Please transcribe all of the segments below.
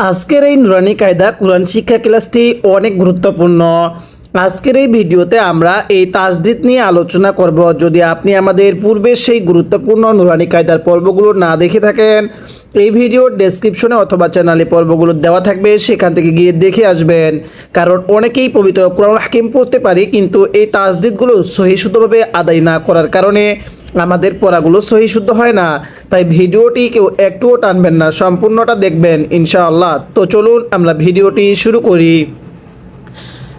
আজকের এই নুরানি কায়দা কোরআন শিক্ষা ক্লাসটি অনেক গুরুত্বপূর্ণ। আজকের এই ভিডিওতে আমরা এই তাসদিদ নিয়ে আলোচনা করব। যদি আপনি আমাদের পূর্বের সেই গুরুত্বপূর্ণ নুরানি কায়দার পর্বগুলো না দেখে থাকেন, এই ভিডিওর ডেসক্রিপশনে অথবা চ্যানেলে পর্বগুলো দেওয়া থাকবে, সেখান থেকে গিয়ে দেখে আসবেন। কারণ অনেকেই পবিত্র কোরআন হাকিম পড়তে পারি, কিন্তু এই তাসদিদগুলো সহি শুদ্ধভাবে আদায় না করার কারণে আমাদের পড়াগুলো সহি শুদ্ধ হয় না। তাই ভিডিওটি কেউ একটুও টানবেন না, সম্পূর্ণটা দেখবেন ইনশাআল্লাহ। তো চলুন আমরা ভিডিওটি শুরু করি।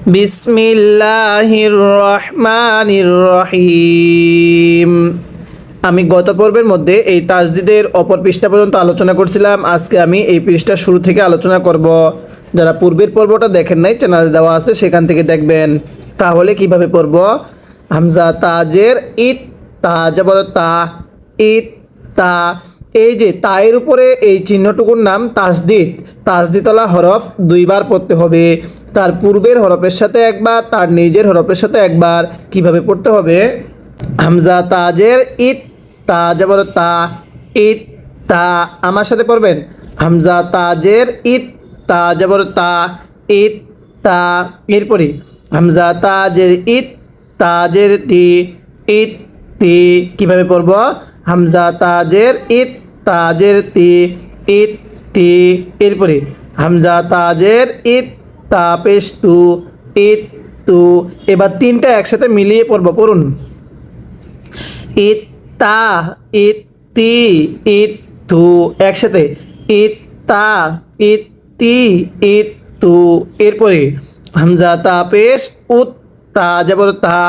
বিসমিল্লাহির রহমানির রহিম। আমি গত পর্বের মধ্যে এই তাসদিদের অপর পৃষ্ঠা পর্যন্ত আলোচনা করছিলাম। আজকে আমি এই পৃষ্ঠা শুরু থেকে আলোচনা করব। যারা পূর্বের পর্বটা দেখেন নাই, চ্যানেলে দেওয়া আছে, সেখান থেকে দেখবেন। তাহলে কিভাবে পড়ব? হামজা তাজের ইত, তা জবর তা, ইত তা। এই যে তায়ের উপরে এই চিহ্নটুকুর নাম তাসদিদ। তাসদিদওয়ালা হরফ দুইবার পড়তে হবে। তার পূর্বের হরফের সাথে একবার, তার নিজের হরফের সাথে একবার। কিভাবে পড়তে হবে? হামজা তাজের ইত, তা জবর তা, ইত তা। আমার সাথে পড়বেন। হামজা তাজের ইত, তা জবর তা, ইত তা। এরপরে হামজা তাজের ইত, তাজের তি, ইত তি। কিভাবে পড়ব? হামজা তাজের ইত, তাজের তি, ইত তি। এরপরে হামজা তাজের ইত, তা পেশ তু, ইত তু। এবার তিনটা একসাথে মিলিয়ে পড়ব, পড়ুন। ইত তা, ইত তি, ইত তু। একসাথে ইত তা, ইত তি, ইত তু। এরপরে হামজা তা পেশ উত, তা জবর তা,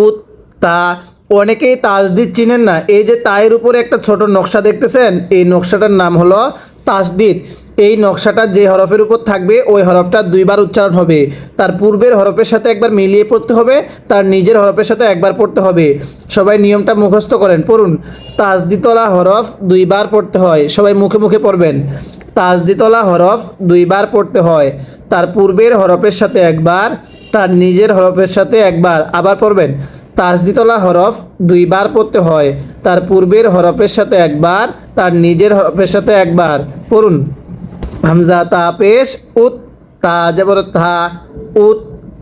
উত তা। অনেকেই তাসদিদ চিনেন না। এই যে তায়ের উপরে একটা ছোট নকশা দেখতেছেন, এই নকশাটার নাম হলো তাসদিদ। এই নকশাটা যে হরফের উপর থাকবে, ওই হরফটা দুইবার উচ্চারণ হবে। তার পূর্বের হরফের সাথে একবার মিলিয়ে পড়তে হবে, তার নিজের হরফের সাথে একবার পড়তে হবে। সবাই নিয়মটা মুখস্থ করেন, পড়ুন। তাসদিদওয়ালা হরফ দুইবার পড়তে হয়। সবাই মুখে মুখে পড়বেন। তাসদিদওয়ালা হরফ দুইবার পড়তে হয়। তার পূর্বের হরফের সাথে একবার, তার নিজের হরফের সাথে একবার। আবার পড়বেন। তাসদিদওয়ালা হরফ দুইবার পড়তে হয়। তার পূর্বের হরফের সাথে একবার, তার নিজের হরফের সাথে একবার। পড়ুন। হামজা তা পেশ উত, তা জবর তা, উত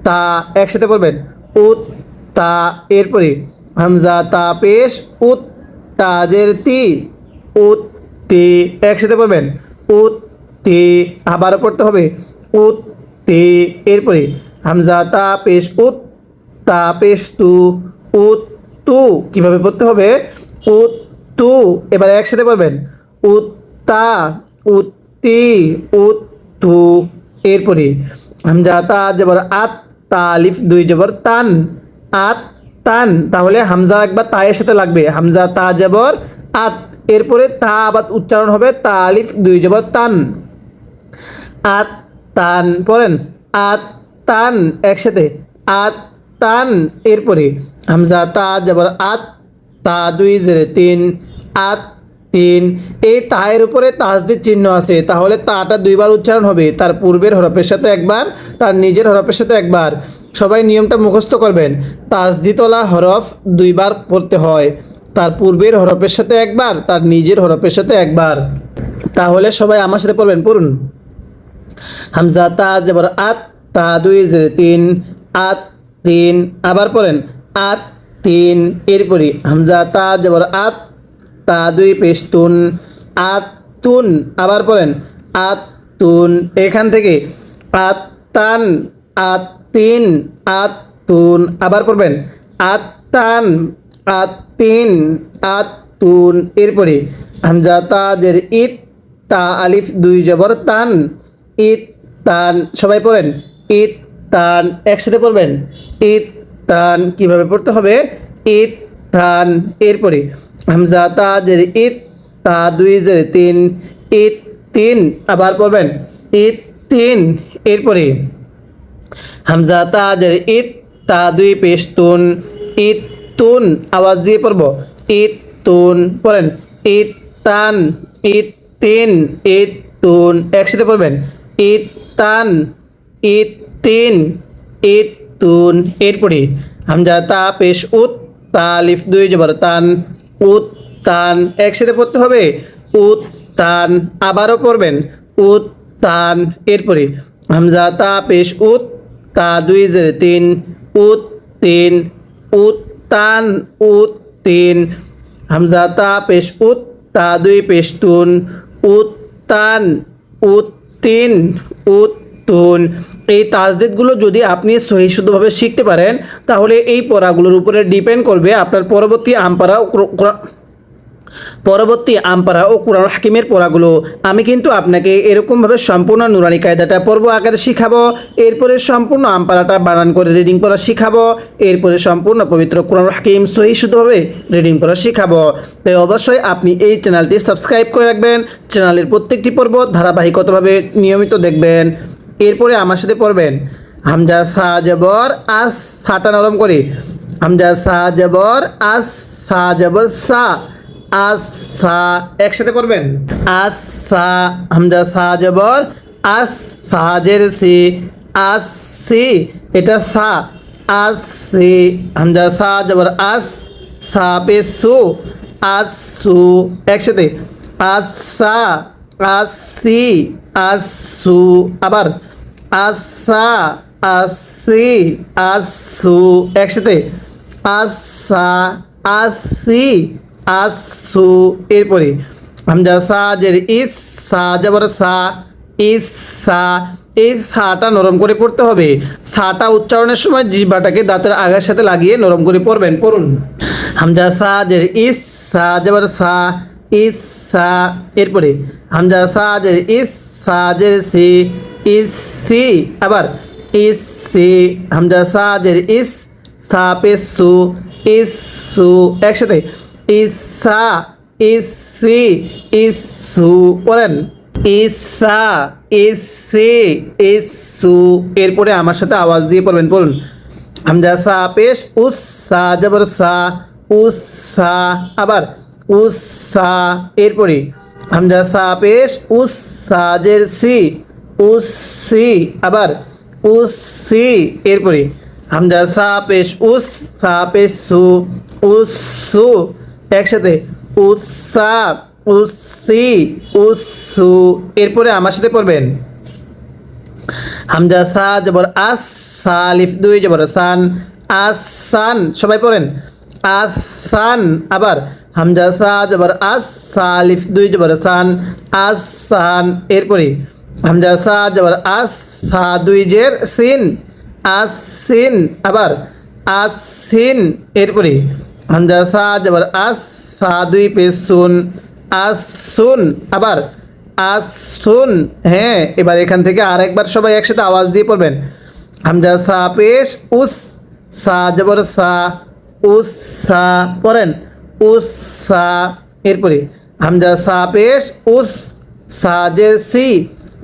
তা। একসাথে পড়বেন। উত তা। এরপরে হামজা তা পেশ উত, তাজের তি, উত তি। একসাথে পড়বেন। উত তি। আবারও পড়তে হবে। উত তি। এরপরে হামজা তা পেশ উত, তা পেশ তু, উত তু। কিভাবে পড়তে হবে? উত তু। এবার একসাথে পড়বেন। উত তা, উত তি, উত তু। এরপরে হামজা তা জবর আত, তা আলিফ দুই জবর তান, আত তান। তাহলে হামজা একবার তায়ের সাথে লাগবে। হামজা তা জবর আত। এরপরে তা আবার উচ্চারণ হবে, তা আলিফ দুই জবর তান, আত তান। পড়েন। আত তান। একসাথে আত তান। এরপরে হামজা তা জবর আত, তা দুই জেরে তিন, আত তিন। এই তায়ের উপরে তাসদিদ চিহ্ন আছে, তাহলে তাটা দুইবার উচ্চারণ হবে। তার পূর্বের হরফের সাথে একবার, তার নিজের হরফের সাথে একবার। সবাই নিয়মটা মুখস্থ করবেন। তাসদিদওয়ালা হরফ দুইবার পড়তে হয়। তার পূর্বের হরফের সাথে একবার, তার নিজের হরফের সাথে একবার। তাহলে সবাই আমার সাথে পড়বেন, পড়ুন। হামজা তা জবর আত, তা দুই জেরে তিন, আত তিন। আবার পড়েন। আত তিন। এরপরে হামজা তা জবর আত, তা দুই পেশ তুন, আত তুন। আবার পড়েন। আত তুন। এখান থেকে আত তান, আত তিন, আত তুন। আবার পড়বেন। আত তান, আত তিন, আত তুন। এরপরে হামজা তাজের ইত, তা আলিফ দুই জবর তান, ইত তান। সবাই পড়েন। ইত তান। একসাথে পড়বেন। ইত তান। কিভাবে পড়তে হবে? ইত তান। এরপরে হামজা তাজের ইত, তা দুই জের তিন, ইত তিন। আবার পড়বেন। ইত তিন। এরপরে হামজা তাজের ইত, তা দুই পেশ তুন, ইত তুন। আওয়াজ দিয়ে পড়ব। ইত তুন। পড়েন। ইত তান, ইত তিন, ইত তুন। একসাথে পড়বেন। ইত তান, ইত তিন, ইত তুন। এরপরে হামজা তা পেশ উত, তা আলিফ দুই জবর তান, উত তান। একসাথে পড়তে হবে। উত তান। আবারও পড়বেন। উত তান। এরপরে হামজা তা পেশ উত, তা দুই জের তিন, উত তিন, উত্তান, উত্তিন। হামজা তা পেশ উত, তা দুই পেশ তুন, উত্তান, উত্তিন, উত্তুন। এই তাজদিদগুলো যদি আপনি সহি শুদ্ধভাবে শিখতে পারেন তাহলে এই পড়াগুলোর উপরে ডিপেন্ড করবে আপনার পরবর্তী আমপারা ও কুরআন হাকিমের পড়াগুলো। আমি কিন্তু আপনাকে এরকমভাবে সম্পূর্ণ নুরানি কায়দাটা পড়ব আকারে শিখাবো, এরপরে সম্পূর্ণ আমপারাটা বানান করে রিডিং পড়া শিখাবো, এরপরে সম্পূর্ণ পবিত্র কুরআন হাকিম সহি শুদ্ধভাবে রিডিং পড়া শিখাবো। তাই অবশ্যই আপনি এই চ্যানেলটি সাবস্ক্রাইব করে রাখবেন, চ্যানেলের প্রত্যেকটি পর্ব ধারাবাহিকতাভাবে নিয়মিত দেখবেন। এরপরে আমার সাথে পড়বেন হামজা সা জবর আস, সাটা নরম করে, হামজা সা জবর আস, সা জবর সা, আসা। একসাথে পড়বেন আসা। হামজা সা জবর আস, সাজের সি, আসি, এটা সা, আসি। হামজা সা জবর আস, সা পে সু, আসু। একসাথে আসা, আসি, আসু। আবার আসা, আসি, আসু। একসাথে আসা, আসি, আসু। এরপরে হামজা সাজের ইস, সা জবর সা, ইসা। এই সাটা নরম করে পড়তে হবে। সাটা উচ্চারণের সময় জিহ্বাটাকে দাঁতের আগার সাথে লাগিয়ে নরম করে পড়বেন। পড়ুন হামজা সাজের ইস, সা জবর সা, ইসা। এরপরে হামজা সাজের ইস, সাজের সি, ইসি। আবার ইসি। হামজা সাজের ইস, সা পে সু, ইসু। একসাথে ইসা, ইসি, ইসু। পড়েন ইসা, ইসি, ইসু। এরপরে আমার সাথে আওয়াজ দিয়ে পড়বেন। পড়ুন হামজা সা পেশ উস, সা জবর সা, উসা। আবার উসা। এরপরে হামজা সা পেশ উস, সাজের সি, উসি। আবার উসি। এরপরে হামজা সা পেশ উস, সা পেশ সু, উসু। একসাথে উসা, উসি, উসু। এরপরে আমার সাথে পড়বেন হামজা সা জবর আস, সালিফ দুই জবর সান, আসান। সবাই পড়েন আসান। আবার হামজা সা জবর আস, সালিফ দুই জবর সান, আসান। এরপরে হামজা সা জবর আস, সা দুই জের সিন, আসিন। আবার আসিন। এরপরে হামজা সা জবর আস, সা দুই পেশ সুন, আসুন। আবার আসুন। হ্যাঁ, এবার এখান থেকে আরেকবার সবাই একসাথে আওয়াজ দিয়ে পড়বেন হামজা সা পেশ উস, সা জবর সা, উসা। পড়েন উসা। এরপরে হামজা সা পেশ উস, সাজে সি,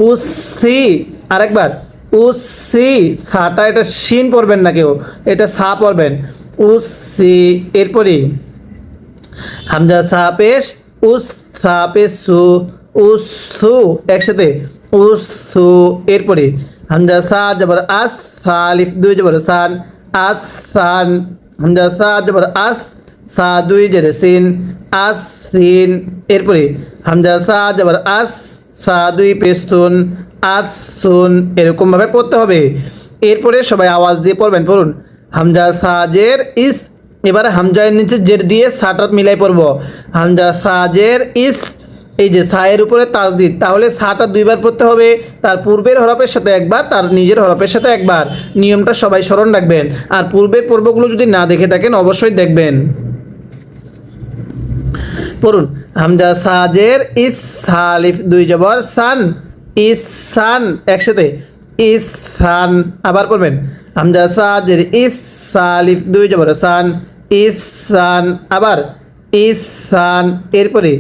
উসি। আরেকবার উসি। সাটা এটা শিন পড়বেন না কেউ, এটা সা পড়বেন উসি। এরপরে হামজা সা পেশ উস, সা পেশ সু, উসু। একসাথে উসু। এরপরে হামজা সা জবর আস, সালিফ দুই জবর সান, আসান। হামজা সা জবর আস, সা দুই জের সিন, আসিন। এরপরে হামজা সা জবর আস, সা দুই পেস্তুন, আসুন। এরকমভাবে পড়তে হবে। এরপরে সবাই আওয়াজ দিয়ে পড়বেন। পড়ুন হামজা সাজের ইস। এবারে হামজার নিচে জের দিয়ে সাটা মিলাই পড়ব। হামজা সাজের ইস, এই যে সায়ের উপরে তাজদিদ, তাহলে সাটা দুইবার পড়তে হবে। তার পূর্বের হরফের সাথে একবার, তার নিজের হরফের সাথে একবার। নিয়মটা সবাই স্মরণ রাখবেন। আর পূর্বের পর্বগুলো যদি না দেখে থাকেন অবশ্যই দেখবেন। পড়ুন হামজা সাজের ইস, সালিফ দুই জবর সান, ইসান। একসাথে ইসান। আবার পড়বেন হামজা সাজের ইস, সালিফ দুই জবর সান, ইসান। আবার ইসান। এরপরে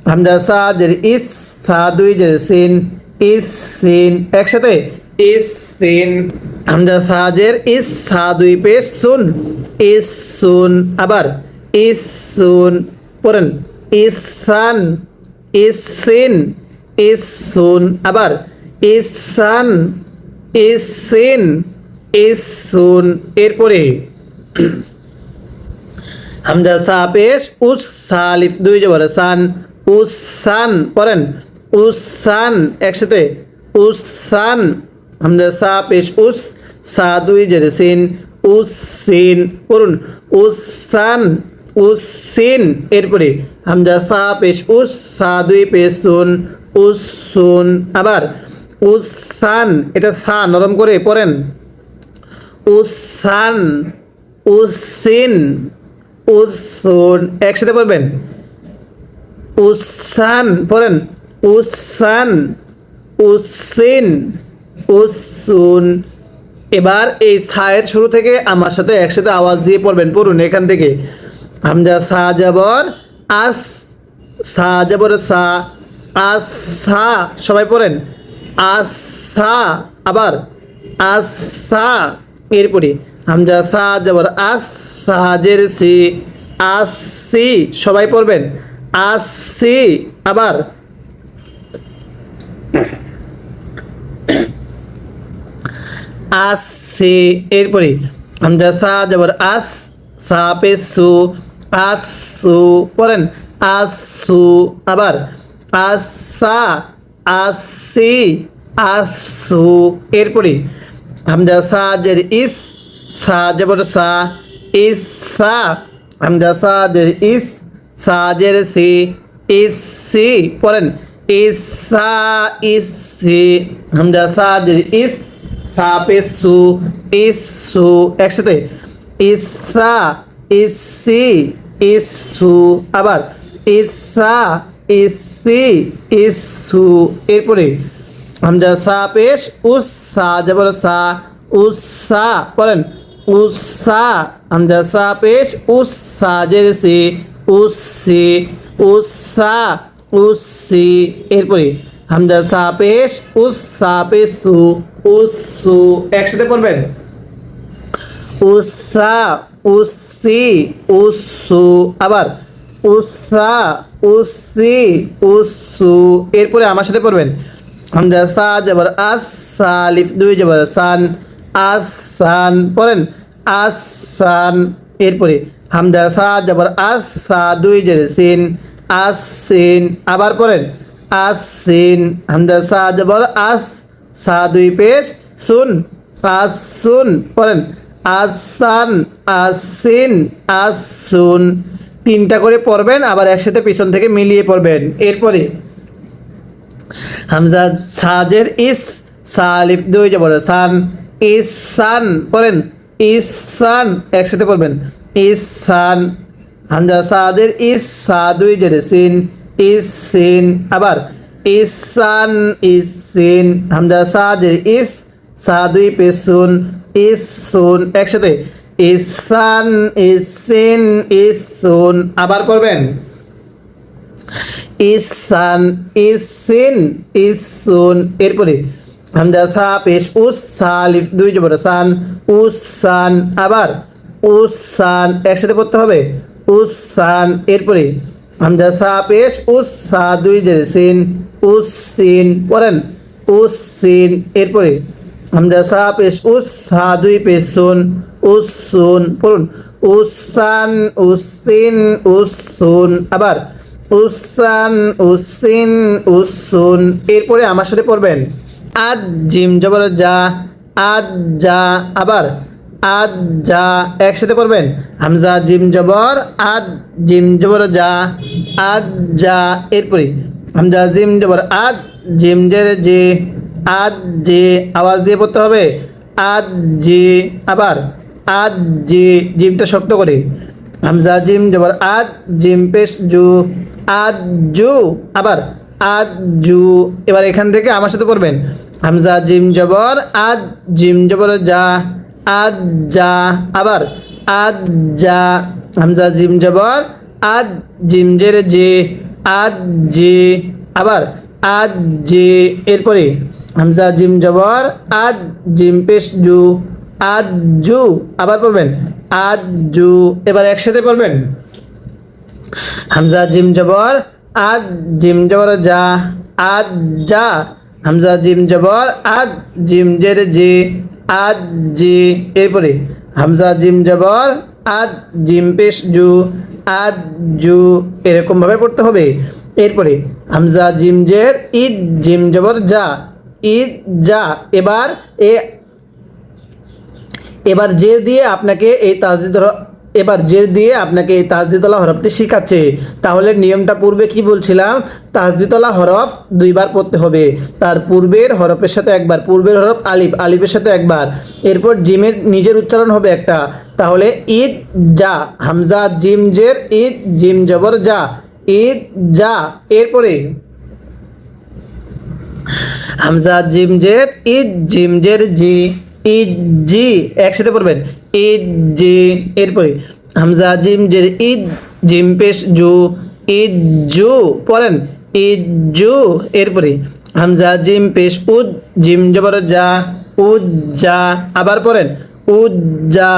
হামজা সাজের ইস, সা দুই জের সিন, ইসিন। একসাথে ইসিন। হামজা সাজের ইস, সা দুই পেশ সুন, ইসুন। আবার ইসুন। পড়েন ইসান, ইসিন, ইসুন। আবার ইসান, ইসিন, ইসুন। এরপরে হামজা সা পেশ উস, সালিফ দুই জবর সান, উসান। পড়েন উসান। একসাথে উসান, হামজা সা পেশ উস, সা দুই জের সিন, উসিন পড়ুন উসান, উসিন। এরপরে হামজা সা পেশ উস, সা দুই পেশ সুন, উসুন। আবার উসান, এটা সা নরম করে পড়েন, উসান, উসিন, উসুন। একসাথে পড়বেন, উসান পড়েন, উসান, উসিন, উসুন। এবার এই সায়ের শুরু থেকে আমার সাথে একসাথে আওয়াজ দিয়ে পড়বেন। পড়ুন এখান থেকে, হামজা সা জবর আস, সা জবর সা, আসা। সবাই পড়েন আসা। আবার আসা। এরপরে হামজা সা জবর আস, সাহাজের সি, আসি। সবাই পড়বেন আসি। আবার আসি। এরপরে হামজা সা জবর আস, সা পেশ সু, আসু। পড়েন আসু। আবার আসা, আসি, আসু। এরপরে হামজা সা জের ইস, সা জবর সা, ইসা। হামজা সা জের ইস, সা জের সি, ইসি। পড়েন ইসা, ইসি। হামজা সা জের ইস, সা পেশ সু, ইসু। একসাথে ইসা, ইসি, ইসু। আবার ইসা, ইসি, ইসু। এরপরে হামজা সা পেশ উস, সা জবর সা, উসা। পড়েন উসা। হামজা সা পেশ উস, সা জের সি, উসি, উসা, উসি। এরপরে হামজা সা পেশ উস, সা পেশ সু, উসু। একসাথে পড়বেন উসা, উসি, উসু। আবার উসা, উসি, উসু। এরপরে আমার সাথে পড়বেন, হামজা সা জবর আস, সা আলিফ দুই জবর সান, আসান। পড়েন আসান। এরপরে হামজা সা জবর আস, সা দুই জের সিন, আসিন। আবার পড়েন আসিন। হামজা সা জবর আস, সা দুই পেশ সুন, আসুন। পড়েন আসান, আসিন, আসুন। তিনটা করে পড়বেন, আবার একসাথে পিছন থেকে মিলিয়ে পড়বেন। এরপরে হামজা সাজের ইস, সা আলিফ দুই জবর সান, ইসান। পড়েন ইসান। একসাথে পড়বেন ইসান। হামজা সাদের ইস, সা দুই জের সিন, ইসিন। আবার ইসান, ইসিন। হামজা সাদের ইস, সা দুই পেশ সুন, ইসুন। একসাথে ইসান, ইসিন, ইসুন। আবার পড়বেন ইসান, ইসিন, ইসুন। এরপরে হামজা সা পেশ উস, সা আলিফ দুই জবর সান, উসান। আবার উসান। একসাথে পড়তে হবে উসান। এরপরে হামজা সা পেশ উস, সা দুই জের সিন, উসিন। পড়েন উসিন। এরপরে হামজা সা পেশ উস, সা দুই পেশ সুন, উসুন। পড়ুন উসান, উসিন, উসুন। আবার উসান, উসিন, উসুন। এরপরে আমার সাথে পড়বেন আদ জিম জবর যা, আদ যা। আবার আদ যা। একসাথে পড়বেন হামজা জিম জবর আদ, জিম জবর যা, আদ যা। এরপরে হামজা জিম জবর আদ, জিম জের জে, আদ জে। আওয়াজ দিয়ে পড়তে হবে আদ জে। আবার আদ জে, জিমটা শক্ত করে। হামজা জিম জবর আদ, জিম পেশ জু, আদ জু। আবার আদ জু। এবার এখান থেকে আমার সাথে পড়বেন হামজা জিম জবর আদ, জিম জবর যা, আদ যা। আবার আদ যা। হামজা জিম জবর আদ, জিম জের জে, আদ জে। আবার আদ জে। এরপরে হামজা জিম জবর আদ, জিম পেশ জু, আদ জু। আবার পড়বেন আদ জু। এবার একসাথে পড়বেন হামজা জিম জবর আদ, জিম জবর যা, আদ যা। হামজা জিম জবর আদ, জিম জের জে, আদ জে। এরপরে হামজা জিম জবর আদ, জিম পেশ জু, আদ জু। এরকম ভাবে পড়তে হবে। এরপরে হামজা জিম জের ইদ, জিম জবর যা, ঈদ যা। এবার যে দিয়ে আপনাকে এই তাসদিদওয়ালা হরফটি শেখাচ্ছে। তাহলে নিয়মটা পূর্বে কি বলছিলাম, তাসদিদওয়ালা হরফ দুইবার পড়তে হবে। তার পূর্বের হরফের সাথে একবার, পূর্বের হরফ আলিফ, আলিফের সাথে একবার, এরপর জিমের নিজের উচ্চারণ হবে একটা। তাহলে ঈদ যা, হামজা জিম জের ঈদ, জিম জবর যা, ঈদ যা। এরপরে হামজা জিম জের ঈদ, জিম জের জি, ঈদ জি। একসাথে পড়বেন, ঈদ জি। এরপরে হামজা জিম জের ঈদ, জিম পেশ জু, ঈদ জু। পড়েন, ঈদ জু। এরপরে হামজা জিম পেশ উদ, জিম জবর যা, উদ যা। আবার পড়েন, উদ যা।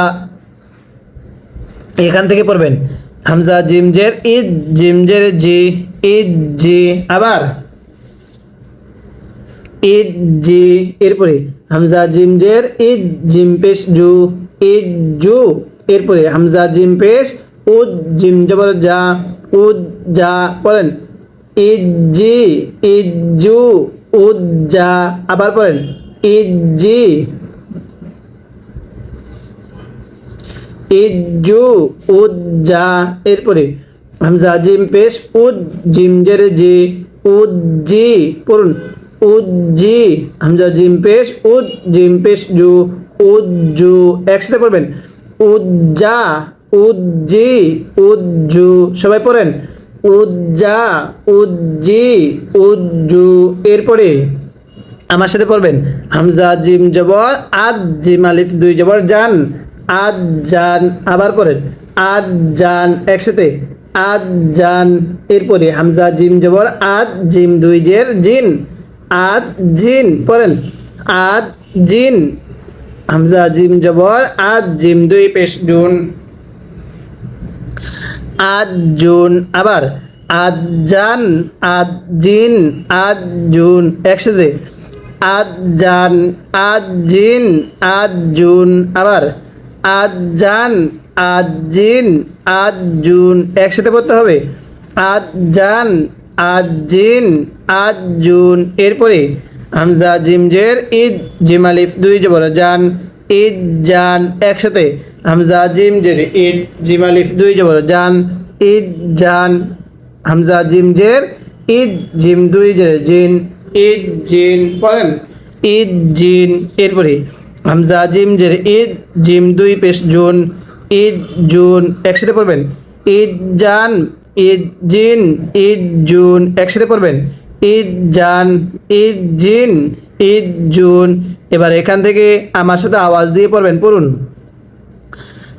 এখান থেকে পড়বেন হামজা জিম জের ঈদ, জিম জের জি, ঈদ জি। আবার ঈদ জি। এরপরে হামজা জিম জের ঈদ, জিম পেশ জু, ঈদ জু। এরপরে হামজা জিম পেশ উদ, জিম জবর যা, উদ যা। পড়েন, ঈদ জি, ঈদ জু, উদ যা। আবার পড়েন, ঈদ জি, ঈদ জু, উদ যা। এরপরে হামজা জিম পেশ উদ, জিম জের জি, উদ জি। পড়ুন, উদ জি। হামজা জিম পেশ উদ, জিম পেশ জু, উদ জু। একসাথে পড়বেন, উদ যা, উদ জি, উদ জু। সবাই পড়েন, উদ যা, উদ জি, উদ জু। এরপরে আমার সাথে পড়বেন হামজা জিম জবর আদ, জিম আলিফ দুই জবর জান, আদ জান। আবার পড়েন, আদ জান। একসাথে, আদ জান। এরপরে হামজা জিম জবর আদ, জিম দুই জের জিন, আদ জিন। পড়েন, আদ জিন। হামজা জিম জবর আদ, জিম দুই পেশ জুন, আদ জুন। আবার আদ জান, আদ জিন, আদ জুন। একসাথে, আদ জান, আদ জিন, আদ জুন। আবার আদ জান, আদ জিন, আদ জুন। একসাথে পড়তে হবে, আদ জান, আদ জিন, আদ জুন। এরপরে হামজা জিম জের ঈদ, জিম আলিফ দুই জবর জান, ঈদ জান। একসাথে হামজা জিম জের ঈদ, জিম আলিফ দুই জবর জান, ঈদ জান। হামজা জিম জের ঈদ, জিম দুই জের জিন, ঈদ জিন। পড়েন, ঈদ জিন। এরপরে হামজা জিম জের ঈদ, জিম দুই পেশ জুন, ঈদ জুন। একসাথে পড়বেন, ঈদ জান, ঈদ জিন, ঈদ জুন। একসাথে পড়বেন, ঈদ জান, ঈদ জিন, ঈদ জুন। এবার এখান থেকে আমার সাথে আওয়াজ দিয়ে পড়বেন, পড়ুন।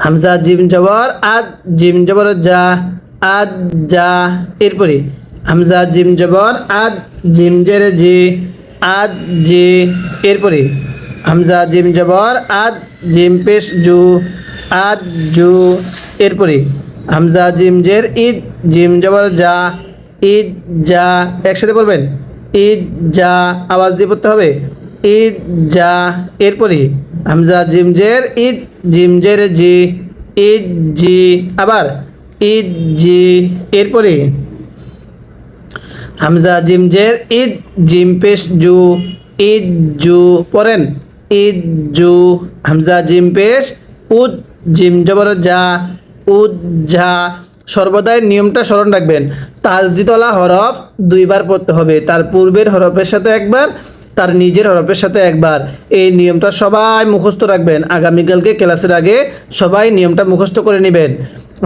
হামজা জিম জবর আদ, জিম জবর যা, আদ যা। এরপরে হামজা জিম জবর আদ, জিম জের জি, আদ জি। এরপরে হামজা জিম জবর আদ, জিম পেশ জু, আদ জু। এরপরে হামজা জিম জের ঈদ, জিম জবর যা, ঈদ যা। একসাথে বলবেন, ঈদ যা। আওয়াজ দিয়ে পড়তে হবে, ঈদ যা। এরপরে হামজা জিম জের ঈদ, জিম জের জি, ঈদ জি। আবার ঈদ জি। এরপরে হামজা জিম জের ঈদ, জিম পেশ জু, ঈদ জু। পড়েন, ঈদ জু। হামজা জিম পেশ উদ, জিম জবর যা, উদ যা। সর্বদাই নিয়মটা স্মরণ রাখবেন, তাজদিদওয়ালা হরফ দুইবার পড়তে হবে, তার পূর্বের হরফের সাথে একবার, তার নিজের হরফের সাথে একবার। এই নিয়মটা সবাই মুখস্থ রাখবেন, আগামীকালকে ক্লাসের আগে সবাই নিয়মটা মুখস্থ করে নেবেন।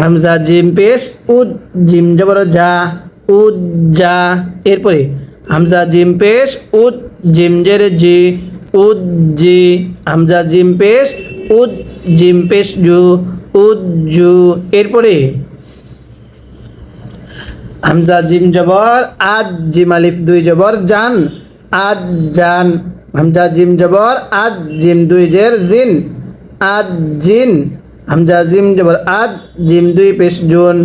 হামজা জিম পেশ উদ, জিম জবর যা, উদ যা। এরপরে হামজা জিম পেশ উদ, জিম জের জি, উদ জি। হামজা জিম পেশ উদ, জিম পেশ জু, উদ জু। এরপরে হামজা জিম জবর আদ, জিম আলিফ দুই জবর জান, আদ জান। হামজা জিম জবর আদ, জিম দুই জের জিন, আদ জিন। হামজা জিম জবর আদ, জিম দুই পেশ জুন,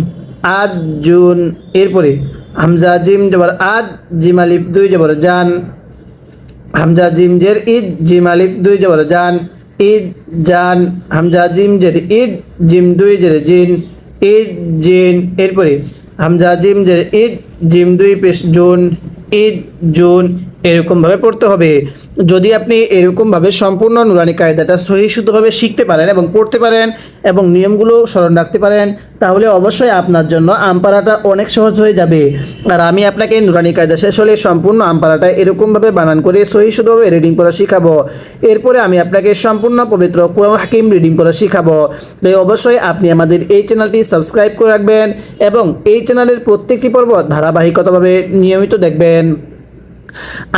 আদ জুন। এরপরে হামজা জিম জবর আদ, জিম আলিফ দুই জবর জান। হামজা জিম জের ঈদ, জিম আলিফ দুই জবর জান, ঈদ জান। হামজা জিম জের ঈদ, জিম দুই জের জিন, ঈদ জিন। এরপরে হামজা জিম জের ঈদ, জিম দুই পেশ জুন, ঈদ জুন এরকমভাবে পড়তে হবে। যদি আপনি এরকমভাবে সম্পূর্ণ নুরানি কায়দাটা সহিষ্ণুভাবে শিখতে পারেন এবং পড়তে পারেন এবং নিয়মগুলো স্মরণ রাখতে পারেন, তাহলে অবশ্যই আপনার জন্য আমপারাটা অনেক সহজ হয়ে যাবে। আর আমি আপনাকে নুরানি কায়দা শেষ হলে সম্পূর্ণ আমপারাটা এরকমভাবে বানান করে সহিষ্ণুভাবে রিডিং করা শেখাবো। এরপরে আমি আপনাকে সম্পূর্ণ পবিত্র কোরআন হাকিম রিডিং করা শেখাবো। তাই অবশ্যই আপনি আমাদের এই চ্যানেলটি সাবস্ক্রাইব করে রাখবেন এবং এই চ্যানেলের প্রত্যেকটি পর্ব ধারাবাহিকতাভাবে নিয়মিত দেখবেন।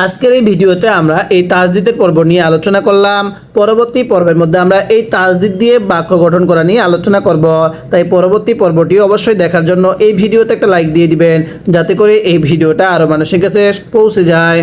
আজকের এই ভিডিওতে আমরা এই তাজদিদের পর্ব নিয়ে আলোচনা করলাম। পরবর্তী পর্বের মধ্যে আমরা এই তাজদিদ দিয়ে বাক্য গঠন করা নিয়ে আলোচনা করব। তাই পরবর্তী পর্বটি অবশ্যই দেখার জন্য এই ভিডিওতে একটা লাইক দিয়ে দিবেন, যাতে করে এই ভিডিওটা আরও মানুষের কাছে পৌঁছে যায়।